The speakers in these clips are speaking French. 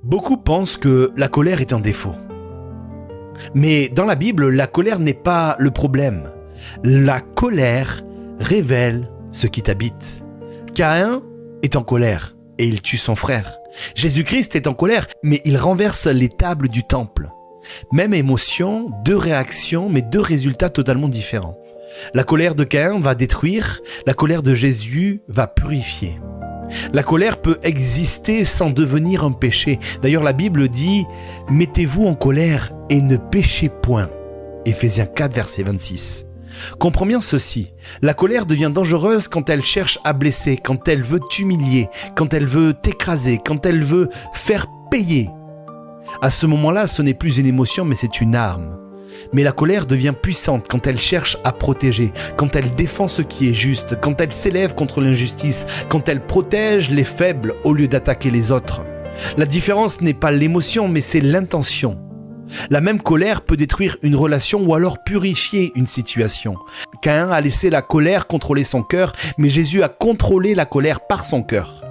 Beaucoup pensent que la colère est un défaut. Mais dans la Bible, la colère n'est pas le problème. La colère révèle ce qui t'habite. Caïn est en colère et il tue son frère. Jésus-Christ est en colère, mais il renverse les tables du temple. Même émotion, deux réactions, mais deux résultats totalement différents. La colère de Caïn va détruire, la colère de Jésus va purifier. La colère peut exister sans devenir un péché. D'ailleurs, la Bible dit « Mettez-vous en colère et ne péchez point ». Éphésiens 4, verset 26. Comprends bien ceci, la colère devient dangereuse quand elle cherche à blesser, quand elle veut t'humilier, quand elle veut t'écraser, quand elle veut faire payer. À ce moment-là, ce n'est plus une émotion, mais c'est une arme. Mais la colère devient puissante quand elle cherche à protéger, quand elle défend ce qui est juste, quand elle s'élève contre l'injustice, quand elle protège les faibles au lieu d'attaquer les autres. La différence n'est pas l'émotion, mais c'est l'intention. La même colère peut détruire une relation ou alors purifier une situation. Caïn a laissé la colère contrôler son cœur, mais Jésus a contrôlé la colère par son cœur.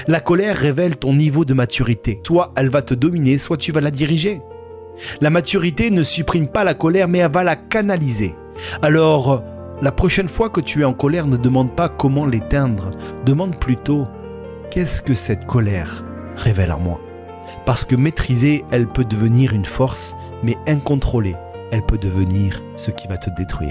La colère révèle ton niveau de maturité. Soit elle va te dominer, soit tu vas la diriger. La maturité ne supprime pas la colère, mais elle va la canaliser. Alors, la prochaine fois que tu es en colère, ne demande pas comment l'éteindre. Demande plutôt, qu'est-ce que cette colère révèle en moi ? Parce que maîtrisée, elle peut devenir une force, mais incontrôlée, elle peut devenir ce qui va te détruire.